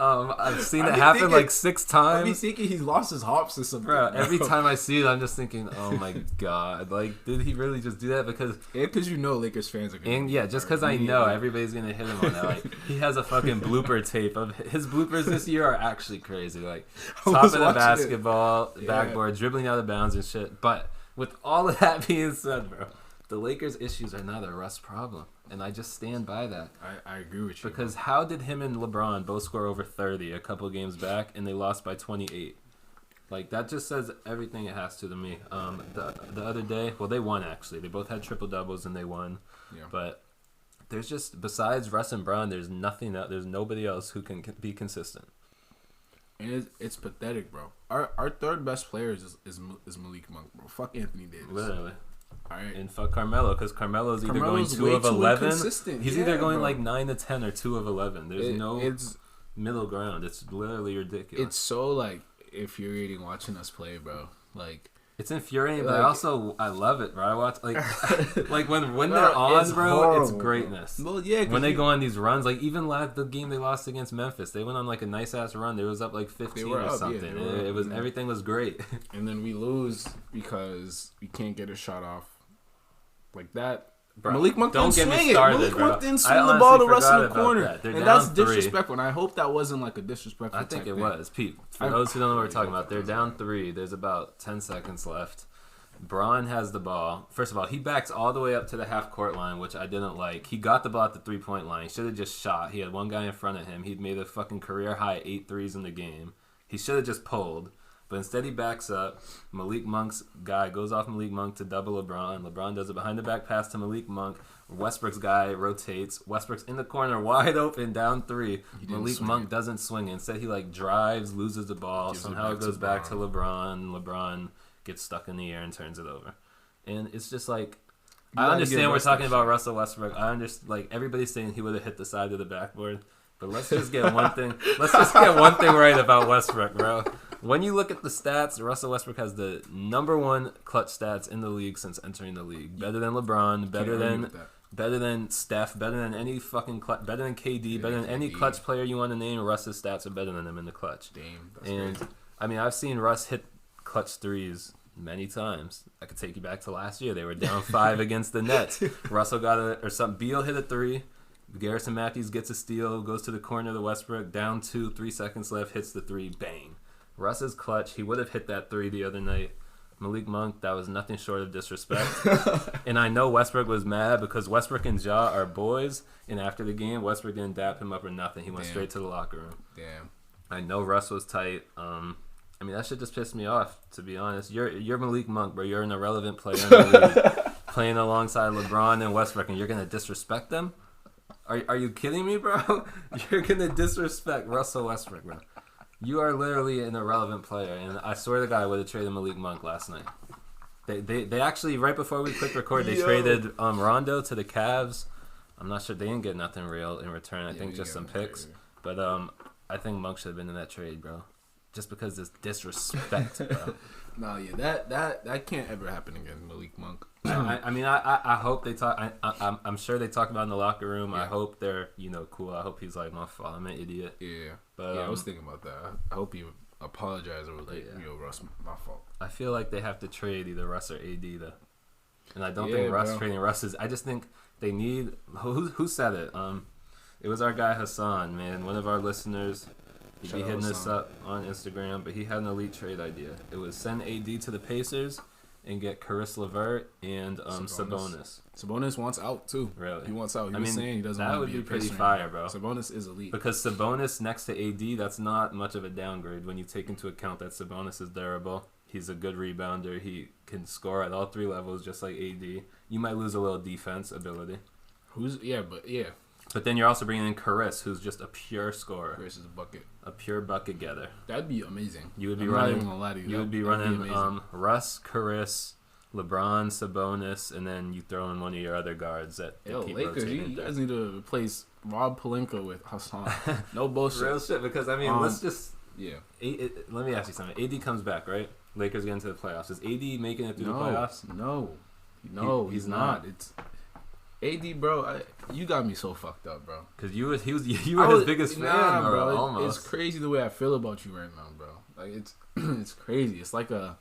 I've seen it happen like 6 times. I'm thinking he's lost his hops or something. Bro, every time I see it, I'm just thinking, oh my god. Like, did he really just do that? Because Lakers fans are going to. Yeah, just because I know everybody's going to hit him on that. Like, he has a fucking blooper tape. His bloopers this year are actually crazy. Like, top of the basketball, backboard, dribbling out of bounds and shit. But with all of that being said, bro, the Lakers' issues are not a Russ problem. And I just stand by that. I agree with you. Because how did him and LeBron both score over 30 a couple games back, and they lost by 28? Like, that just says everything it has to me. The other day, well, they won, actually. They both had triple-doubles, and they won. Yeah. But there's just, besides Russ and Bron, there's nobody else who can be consistent. And it's pathetic, bro. Our third best player is Malik Monk, bro. Fuck Anthony Davis. Literally. All right. And fuck Carmelo, because Carmelo's either going 2 of 11. He's either going like 9 to 10 or 2 of 11. There's no middle ground. It's literally ridiculous. It's so like infuriating watching us play, bro. Like, it's infuriating, but I love it, bro. I watch like when they're on, bro, horrible, it's greatness. Well, yeah, when they go on these runs, like even the game they lost against Memphis, they went on like a nice ass run. They was up like 15 or something. It was everything was great. And then we lose because we can't get a shot off like that. Bro, Malik Monk didn't swing it. Malik Monk didn't swing the ball the rest of the corner. And that's disrespectful. And I hope that wasn't like a disrespectful I think it was. Pete, for those who don't know what we're talking about, they're down 3. There's about 10 seconds left. Bron has the ball. First of all, he backs all the way up to the half-court line, which I didn't like. He got the ball at the 3-point line. He should have just shot. He had one guy in front of him. He'd made a fucking career-high 8 threes in the game. He should have just pulled. But instead he backs up. Malik Monk's guy goes off Malik Monk to double LeBron. LeBron does a behind-the-back pass to Malik Monk. Westbrook's guy rotates. Westbrook's in the corner, wide open, down 3. Malik Monk doesn't swing it. Instead, he drives, loses the ball. Somehow it goes back to LeBron. LeBron gets stuck in the air and turns it over. And it's just like, I understand we're talking about Russell Westbrook. I understand, everybody's saying he would have hit the side of the backboard. But let's just get one thing. Let's just get one thing right about Westbrook, bro. When you look at the stats, Russell Westbrook has the number 1 clutch stats in the league since entering the league. Better than LeBron, better than Steph, better than any fucking better than KD, better than any clutch player you want to name. Russ's stats are better than him in the clutch. Damn, that's and crazy. I mean, I've seen Russ hit clutch threes many times. I could take you back to last year. They were down 5 against the Nets. Russell Beal hit a 3. Garrison Matthews gets a steal, goes to the corner of the Westbrook, down 2, 3 seconds left, hits the 3, bang. Russ is clutch. He would have hit that 3 the other night. Malik Monk, that was nothing short of disrespect. And I know Westbrook was mad because Westbrook and Ja are boys, and after the game, Westbrook didn't dap him up or nothing. He went straight to the locker room. Damn. I know Russ was tight. I mean, that shit just pissed me off, to be honest. You're Malik Monk, bro. You're an irrelevant player in the league. playing alongside LeBron and Westbrook, and you're gonna disrespect them? Are you kidding me, bro? You're gonna disrespect Russell Westbrook, bro. You are literally an irrelevant player, and I swear to God, I would have traded Malik Monk last night. They actually, right before we clicked record, they traded Rondo to the Cavs. I'm not sure, they didn't get nothing real in return. I think just some picks. But I think Monk should have been in that trade, bro. Just because this disrespect, bro. No, yeah, that can't ever happen again, Malik Monk. I hope they talk. I'm sure they talk about it in the locker room. Yeah. I hope they're cool. I hope he's like, my fault, I'm an idiot. Yeah, but I was thinking about that. I hope you apologize or like, Russ, my fault. I feel like they have to trade either Russ or AD though, and I don't think Russ trading Russ is. I just think they need. Who said it? It was our guy Hassan, man, one of our listeners. He'd be hitting us up on Instagram, but he had an elite trade idea. It was send AD to the Pacers and get Caris LeVert and Sabonis. Sabonis wants out too. Really? He wants out. He was saying he doesn't want to be a Pacer. That would be pretty fire, bro. Sabonis is elite. Because Sabonis next to AD, that's not much of a downgrade when you take into account that Sabonis is durable. He's a good rebounder. He can score at all three levels just like AD. You might lose a little defense ability. But then you're also bringing in Caris, who's just a pure scorer. Caris is a bucket. A pure bucket getter. That'd be amazing. You would be running Russ, Caris, LeBron, Sabonis, and then you throw in one of your other guards that keep Lakers, you guys need to replace Rob Pelinka with Hassan. No bullshit. Real shit, because, I mean, let's just... Yeah. Let me ask you something. AD comes back, right? Lakers get into the playoffs. Is AD making it through the playoffs? No, he's not. It's... AD, bro, you got me so fucked up, bro. Because you were his biggest fan, bro. Almost. It's crazy the way I feel about you right now, bro. Like it's crazy. It's like a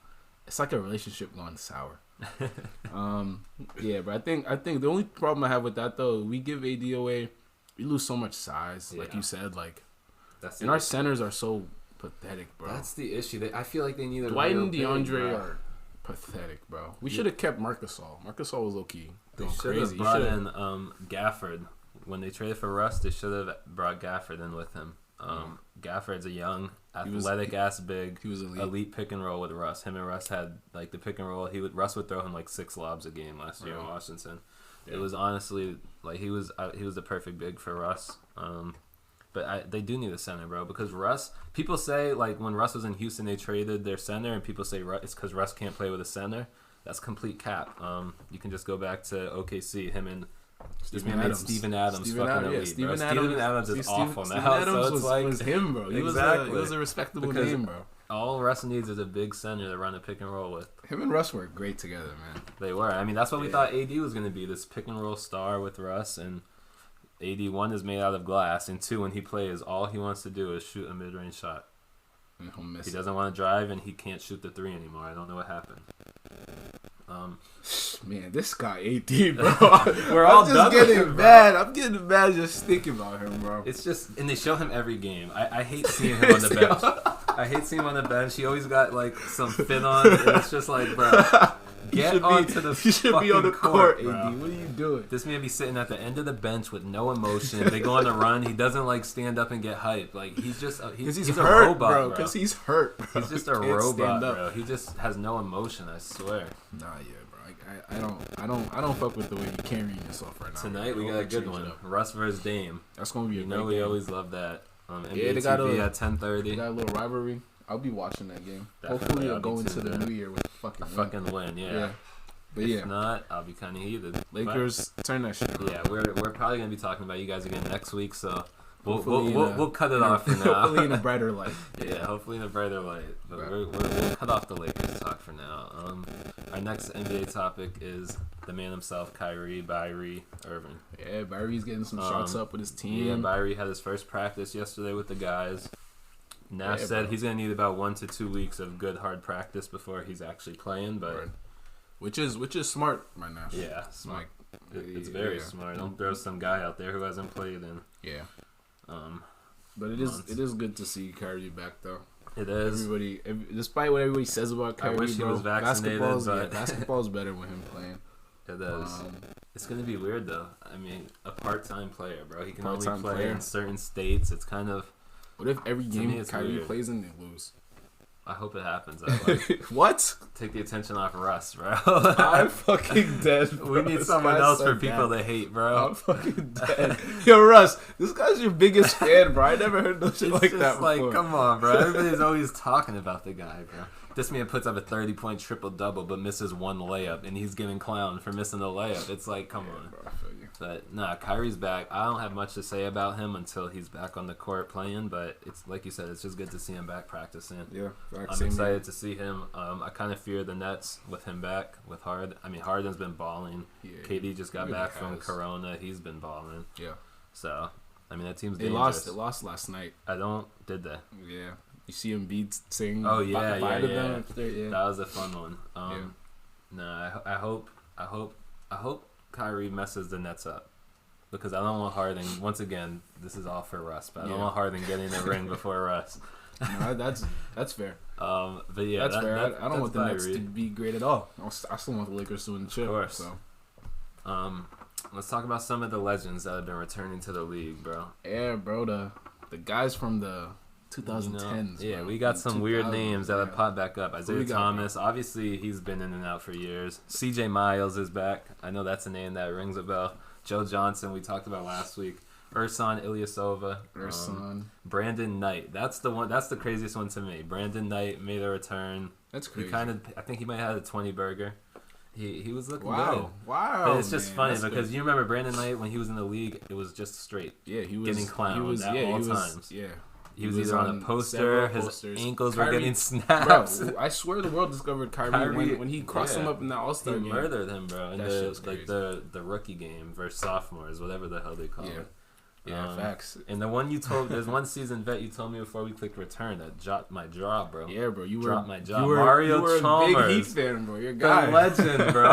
relationship gone sour. But I think the only problem I have with that though, we give AD away, we lose so much size, like you said, like, and our centers are so pathetic, bro. That's the issue. I feel like they need a Dwight and DeAndre are pathetic, bro. We should have kept Marcus All. Marcus All was low key. They should have brought in Gafford. When they traded for Russ, they should have brought Gafford in with him. Gafford's a young, athletic-ass big, he was elite pick and roll with Russ. Him and Russ had, like, the pick and roll. Russ would throw him, like, 6 lobs a game last year in Washington. Yeah. It was honestly, like, he was the perfect big for Russ. But they do need a center, bro, because Russ, people say, like, when Russ was in Houston, they traded their center, and people say it's because Russ can't play with a center. That's complete cap. You can just go back to OKC. Him and Steven Adams fucking elite. Steven Adams is awful now. Adams was him, bro. He was a respectable name, bro. All Russ needs is a big center to run a pick and roll with. Him and Russ were great together, man. They were. I mean, that's what we thought AD was going to be, this pick and roll star with Russ. And AD, 1, is made out of glass, and 2, when he plays, all he wants to do is shoot a mid-range shot. He doesn't want to drive, and he can't shoot the 3 anymore. I don't know what happened. Man, this guy AD, bro. We're all just getting mad. I'm getting mad just thinking about him, bro. It's just, and they show him every game. I hate seeing him on the bench. I hate seeing him on the bench. He always got like some fit on, and it's just like, bro, get onto the you should be on the court, AD. Bro. What are you doing? This man be sitting at the end of the bench with no emotion. They go on a run. He doesn't like stand up and get hyped. Like he's just he's hurt, a robot, bro. Because he's hurt. Bro. He's just a robot, bro. He just has no emotion. I swear. Nah, yeah. I don't fuck with the way you're carrying yourself right now. Tonight we got a good one. Russ versus Dame. That's gonna be a great game. We always love that. NBA TV at 10:30. They got a little rivalry. I'll be watching that game. Hopefully I'll go into the new year with a fucking win. Yeah. But if not, I'll be kind of heated. Lakers, turn that shit on. Yeah, we're probably gonna be talking about you guys again next week, so we'll cut it off for now. Hopefully in a brighter light. Yeah, hopefully in a brighter light. But we'll cut off the Lakers talk for now. Our next NBA topic is the man himself, Kyrie Irving. Yeah, Kyrie's getting some shots up with his team. Yeah, Kyrie had his first practice yesterday with the guys. Nash said he's gonna need about 1 to 2 weeks of good hard practice before he's actually playing, but which is smart, my Nash. Yeah, smart. It's very smart. Don't throw some guy out there who hasn't played in. Yeah. But it is good to see Kyrie back though. It is. Despite what everybody says about Kyrie, I wish he was vaccinated. Basketball's better with him playing. It is. It's gonna be weird though. I mean, a part-time player, bro. He can only play in certain states. It's kind of. What if every game Kyrie plays in, they lose? I hope it happens that way. What? Take the attention off Russ, bro. I'm fucking dead, bro. We need someone else for people to hate, bro. I'm fucking dead. Yo, Russ, this guy's your biggest fan, bro. I never heard no shit like that before. Like, come on, bro. Everybody's always talking about the guy, bro. This man puts up a 30-point triple-double but misses one layup, and he's getting clowned for missing the layup. It's like, come on. Bro, I feel you. But, nah, Kyrie's back. I don't have much to say about him until he's back on the court playing, but it's like you said, it's just good to see him back practicing. Yeah, I'm excited to see him. I kind of fear the Nets with him back, with Harden. I mean, Harden's been balling. Yeah, KD just got back from Corona. He's been balling. Yeah. So, I mean, that team's dangerous. They lost last night. Did they? Yeah. You see him sing. Oh yeah, yeah. Yeah. That was a fun one. No, I hope Kyrie messes the Nets up because I don't want Harden. Once again, this is all for Russ, but I don't want Harden getting the ring before Russ. No, that's fair. But yeah, that's fair. I don't want the Nets to be great at all. I still want the Lakers to win the chip. Of course. So, let's talk about some of the legends that have been returning to the league, bro. Yeah, bro. The guys from the 2010s. Yeah, we got some weird names that have popped back up. Isaiah Thomas, obviously he's been in and out for years. CJ Miles is back. I know that's a name that rings a bell. Joe Johnson, we talked about last week. Ersan Ilyasova. Brandon Knight. That's the one. That's the craziest one to me. Brandon Knight made a return. That's crazy. I think he might have had a 20 burger. He was looking good. Wow. But it's just funny because you remember Brandon Knight when he was in the league, it was just straight. Yeah, he was getting clowned at all times. Yeah. He was either on a poster, his ankles were getting snaps. Bro, I swear the world discovered Kyrie when he crossed him up in that All-Star game. He murdered him, bro. In the rookie game versus sophomores, whatever the hell they call it. Yeah, facts. And the one you told, there's one season vet you told me before we clicked return that dropped my jaw, bro. Yeah, bro, you dropped my jaw. Mario Chalmers, a big Heat fan, bro. You're a guy, the legend, bro.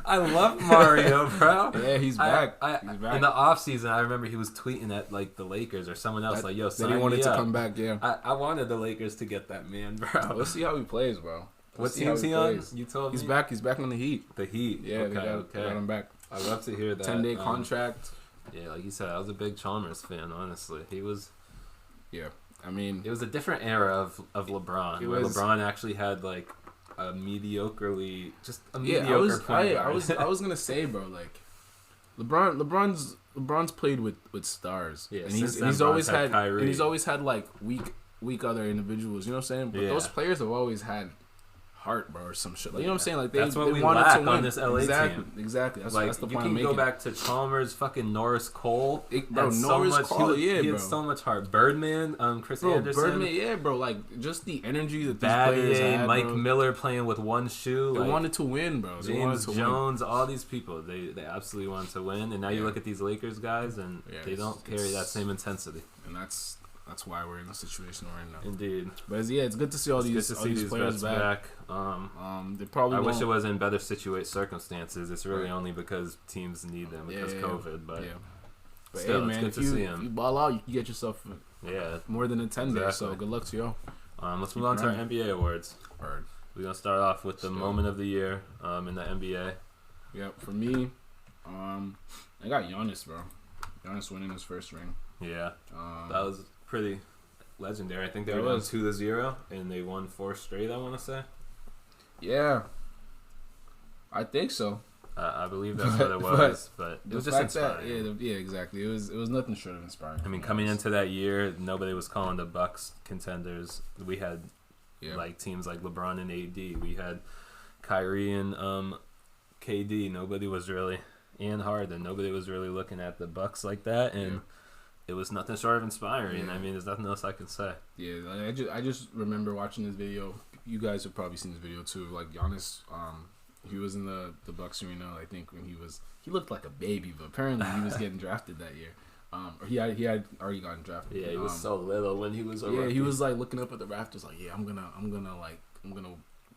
I love Mario, bro. Yeah, he's back. He's back. In the off season, I remember he was tweeting at like the Lakers or someone else, like, "Yo, sign me up." He wanted to come back. Yeah, I wanted the Lakers to get that man, bro. Let's see how he plays, bro. What team's he on? You told me he's back. He's back on the Heat. The Heat. Yeah, okay. Got him back. I'd love to hear that. 10-day contract. Yeah, like you said, I was a big Chalmers fan, honestly. He was... Yeah, I mean... It was a different era of LeBron, where LeBron actually had, like, a mediocre point. I was going to say, bro, like, LeBron's played with stars. Yeah, and he's always had Kyrie. And he's always had, like, weak other individuals, you know what I'm saying? But those players have always had heart, bro, or some shit. Like, you know what I'm saying? Like, that's what they we wanted lack to win. On this LA team. Exactly. That's the point you I'm can making. go back to Chalmers, fucking Norris Cole. He had so much heart. Birdman, Chris Anderson. Birdman, yeah, bro. Like, just the energy that these players had, Mike bro. Miller playing with one shoe. They wanted to win, bro. James Jones, all these people, they absolutely wanted to win. And now you look at these Lakers guys, and they don't carry that same intensity. And that's why we're in the situation we're in now. Indeed. But it's good to see all these players back. They probably. I wish it was in better circumstances. It's really only because teams need them because COVID. But still, hey, man, it's good to see them. If you ball out, you can get yourself more than a 10-day. So good luck to y'all. Let's move on to our NBA awards. We're gonna start off with the moment of the year in the NBA. Yep. For me, I got Giannis, bro. Giannis winning his first ring. Yeah. That was pretty legendary. I think they were down 2-0 and they won 4 straight, I want to say. Yeah. I think so. I believe that's what it was, but it was just inspiring. Yeah, exactly. It was nothing short of inspiring. I mean, coming into that year, nobody was calling the Bucks contenders. We had like teams like LeBron and AD. We had Kyrie and KD. Nobody was really, and Harden. Nobody was really looking at the Bucks like that, and it was nothing short of inspiring. I mean, there's nothing else I can say. Yeah, I just remember watching this video. You guys have probably seen this video too. Like Giannis, he was in the Bucks arena. I think when he looked like a baby, but apparently he was getting drafted that year. Or he had already gotten drafted. Yeah, he was so little when he was a rookie. He was like looking up at the rafters, like, I'm gonna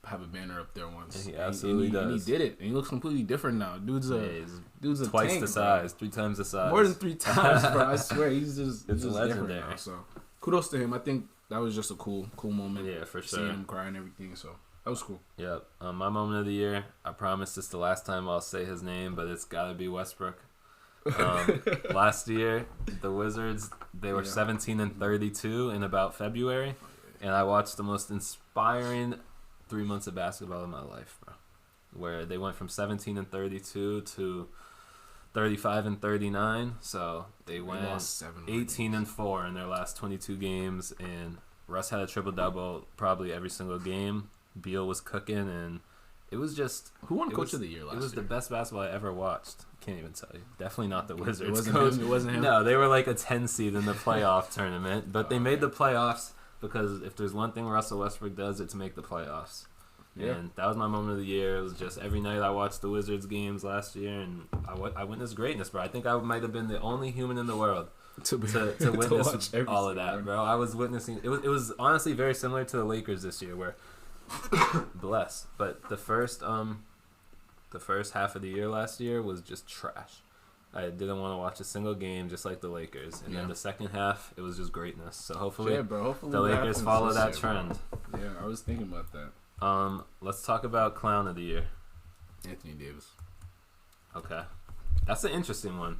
have a banner up there once. And he absolutely does. And he did it. And he looks completely different now. Dude's a twice tank, the size, bro. 3 times the size. More than 3 times, bro. I swear, he's just legendary. Now, so kudos to him. I think that was just a cool moment. Yeah, for sure. Seeing him cry and everything. So that was cool. Yep. My moment of the year. I promise this is the last time I'll say his name, but it's got to be Westbrook. Last year, the Wizards, they were 17-32 in about February. And I watched the most inspiring 3 months of basketball in my life, bro. Where they went from 17-32 to 35-39. So they went 18-4 in their last 22 games. And Russ had a triple-double probably every single game. Beal was cooking, and it was just... Who won Coach of the Year last year? It was the best basketball I ever watched. Can't even tell you. Definitely not the Wizards. It wasn't him? No, they were like a 10 seed in the playoff tournament. But they made the playoffs because if there's one thing Russell Westbrook does, it's make the playoffs. Yeah. And that was my moment of the year. It was just every night I watched the Wizards games last year, and I witnessed greatness, bro. I think I might have been the only human in the world to witness all of that, bro. I was witnessing. It was honestly very similar to the Lakers this year, where bless. But the first half of the year last year was just trash. I didn't want to watch a single game, just like the Lakers. And then the second half, it was just greatness. So hopefully the Lakers follow that trend. Yeah, I was thinking about that. Let's talk about Clown of the Year. Anthony Davis. Okay. That's an interesting one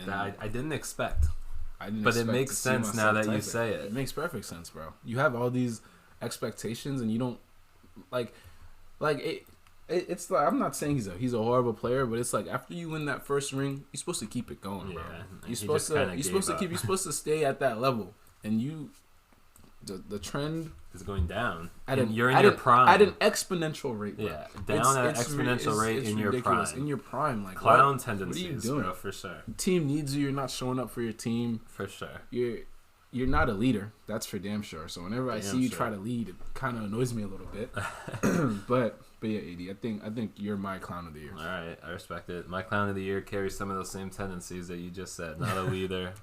that I didn't expect. But it makes sense now that you say it. It makes perfect sense, bro. You have all these expectations, and you don't like it's like, I'm not saying he's a horrible player, but it's like after you win that first ring, you're supposed to keep it going, bro. You're supposed to stay at that level, and the trend is going down. You're in your prime at an exponential rate, bro. Yeah, down at an exponential rate in your prime. In your prime, like clown tendencies, what are you doing? Bro, for sure. The team needs you. You're not showing up for your team, for sure. You're not a leader. That's for damn sure. So whenever I see you try to lead, it kind of annoys me a little bit. But yeah, AD, I think you're my Clown of the Year. All right, I respect it. My Clown of the Year carries some of those same tendencies that you just said. Not a leader.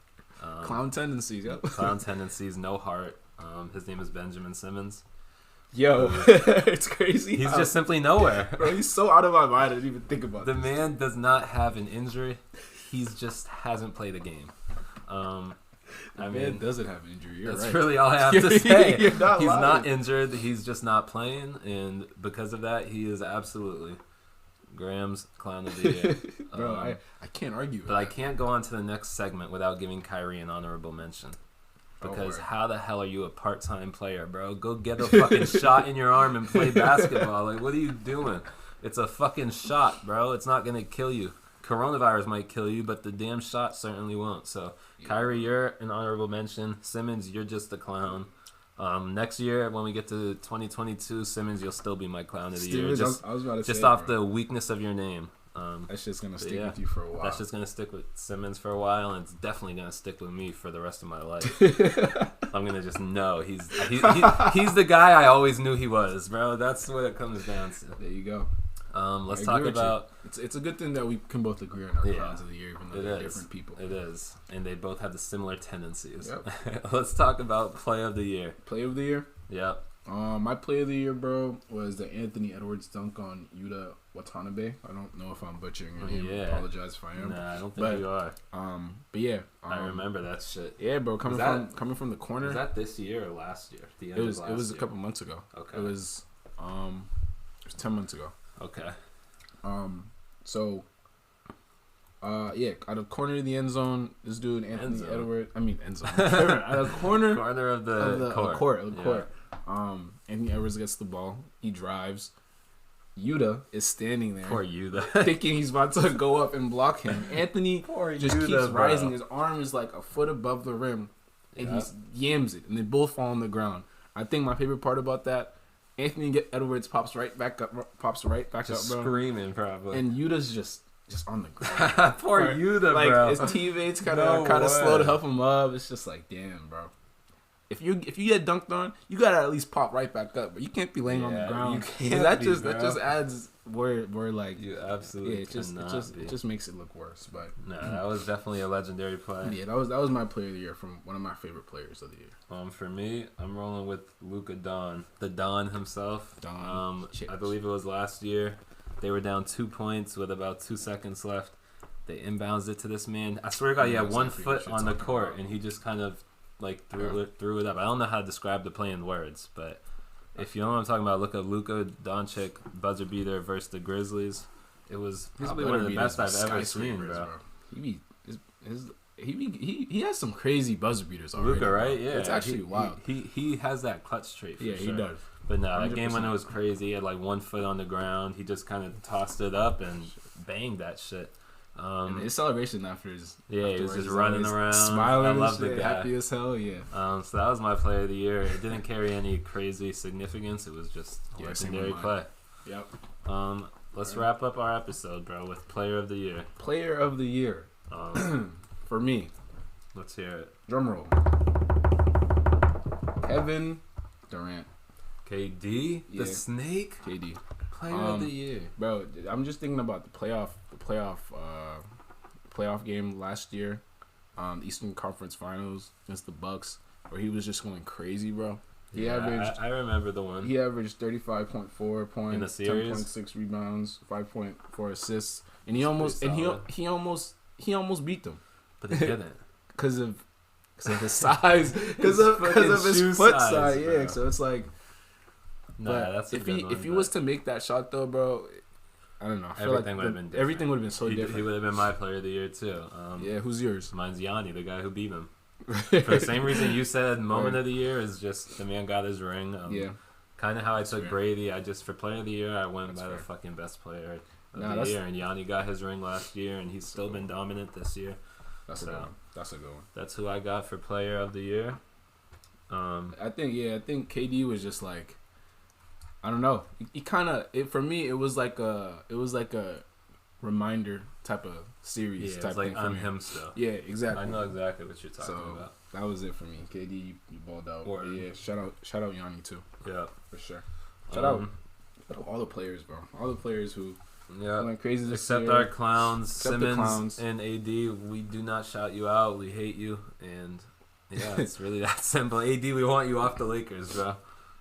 Clown tendencies, yep. Clown tendencies, no heart. His name is Benjamin Simmons. Yo, it's crazy. He's just simply nowhere. Bro, he's so out of my mind. I didn't even think about the man does not have an injury. He's just hasn't played a game. I mean, doesn't have an injury. That's really all I have to say. He's not injured. He's just not playing, and because of that, he is absolutely Graham's Clown of the Year. Bro, I can't argue with that. But I can't go on to the next segment without giving Kyrie an honorable mention. Because how the hell are you a part-time player, bro? Go get a fucking shot in your arm and play basketball. Like, what are you doing? It's a fucking shot, bro. It's not going to kill you. Coronavirus might kill you, but the damn shot certainly won't. So, Kyrie, you're an honorable mention. Simmons, you're just a clown. Next year, when we get to 2022, Simmons, you'll still be my Clown of the Year. Just, I was about to say, off the weakness of your name. That's just going to stick with you for a while. That's just going to stick with Simmons for a while, and it's definitely going to stick with me for the rest of my life. I'm going to just know he's the guy I always knew he was, bro. That's what it comes down to. There you go. Let's talk about... It's a good thing that we can both agree on our Clowns of the Year, even though they're different people. It is. And they both have the similar tendencies. Yep. Let's talk about Play of the Year. Play of the Year? Yep. My Play of the Year, bro, was the Anthony Edwards dunk on Yuta Watanabe. I don't know if I'm butchering your name. I apologize if I am. Nah, I don't think you are. But yeah. I remember that shit. Yeah, bro, coming from the corner. Was that this year or last year? It was a couple months ago. Okay. It was 10 months ago. Okay. So out of corner of the end zone, this dude Anthony Edwards. I mean end zone. Out of corner of the court. Anthony Edwards gets the ball. He drives. Yuta is standing there. Poor Yuta. Thinking he's about to go up and block him. Anthony just keeps rising. His arm is like a foot above the rim. And he yams it. And they both fall on the ground. I think my favorite part about that, Anthony Edwards pops right back up, bro. Screaming probably. And Yuta's just on the ground. Poor Yuta, like, bro. His teammates kind of slow to help him up. It's just like, damn, bro. If you get dunked on, you gotta at least pop right back up. But you can't be laying on the ground. That just adds where like you absolutely it just makes it look worse. But no, that was definitely a legendary play. Yeah, that was my Player of the Year from one of my favorite players of the year. For me, I'm rolling with Luka Don, the Don himself. I believe it was last year. They were down 2 points with about 2 seconds left. They inbounds it to this man. I swear to God, he had 1 foot on the court, and he just kind of like threw it up. I don't know how to describe the play in words, but if you know what I'm talking about, look at Luka Doncic buzzer beater versus the Grizzlies. It was probably one of the best I've ever seen, bro. he has some crazy buzzer beaters already. Luka, right? Yeah, it's actually wild. He has that clutch trait. For sure. He does. But no, that game when it was crazy, he had like 1 foot on the ground. He just kind of tossed it up and banged that shit. And his celebration after his he was just running around, smiling. I love the guy, happy as hell. Yeah. So that was my player of the year. It didn't carry any crazy significance. It was just legendary play. Yep. Let's wrap up our episode, bro, with player of the year. Player of the year. For me. Let's hear it. Drum roll. Kevin Durant. KD, the Snake. KD. Player of the year, bro. I'm just thinking about the playoff game last year, Eastern Conference Finals against the Bucks, where he was just going crazy, bro. He averaged. I remember the one. He averaged 35.4 points in the series, 10.6 rebounds, 5.4 assists, and he almost beat them, but he didn't because of his size, because of his foot size. Yeah, so it's like. Nah, that's a good one, if he was to make that shot though, bro, I don't know. I feel everything would have been different. Everything would have been so different. He would have been my player of the year too. Who's yours? Mine's Yanni, the guy who beat him. For the same reason you said moment of the year is just the man got his ring. Kind of how I took Brady. For player of the year, I went by the fucking best player of the year, and Yanni got his ring last year, and he's still been dominant this year. That's a good one. That's a good one. That's who I got for player of the year. I think KD was just like. I don't know. He kind of for me. It was like a reminder type of series. Yeah, it's like I'm him still. Yeah, exactly. I know exactly what you're talking about. That was it for me. KD, you balled out. Yeah, shout out Yanni too. Yeah, for sure. Shout out all the players, bro. All the players who went crazy this except year. Our clowns, Simmons and AD. We do not shout you out. We hate you, and it's really that simple. AD, we want you off the Lakers, bro.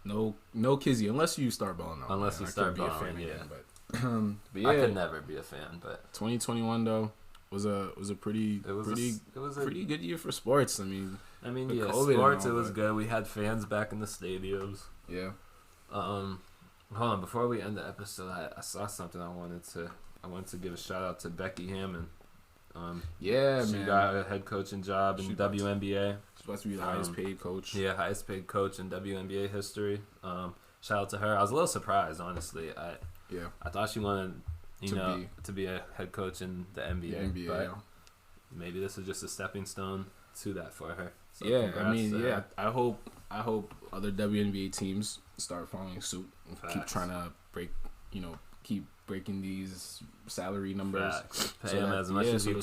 No Kizzy, unless you start balling out. Unless you start balling, but yeah, I could never be a fan. But 2021 though was a pretty good year for sports. I mean, sports. It was good. We had fans back in the stadiums. Yeah. Hold on, before we end the episode, I saw something I wanted to give a shout out to Becky Hammond. She got a head coaching job in WNBA. She's supposed to be the highest paid coach. Yeah, highest paid coach in WNBA history. Shout out to her. I was a little surprised, honestly. I thought she wanted, to be a head coach in the NBA. But maybe this is just a stepping stone to that for her. So I hope other WNBA teams start following suit and keep trying to keep breaking these salary numbers. Pay them as much as you can.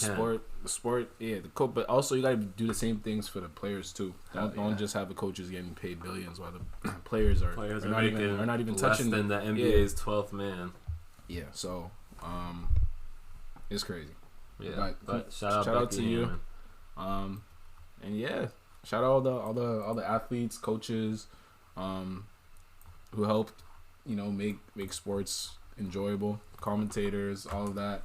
The sport, the coach, but also you got to do the same things for the players too. Don't just have the coaches getting paid billions while the players are not even touching than the NBA's 12th man. Yeah, so it's crazy. Yeah, but shout out to you. And shout out all the athletes, coaches, who helped make sports enjoyable, commentators, all of that.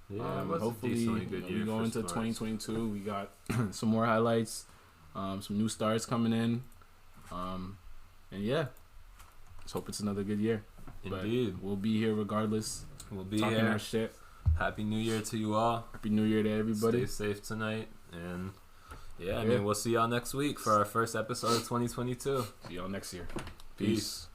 Yeah, hopefully we go into 2022. We got some more highlights, some new stars coming in, and let's hope it's another good year. Indeed, but we'll be here regardless. We'll be talking here. Our shit. Happy New Year to you all. Happy New Year to everybody. Stay safe tonight, and I mean we'll see y'all next week for our first episode of 2022. See y'all next year. Peace.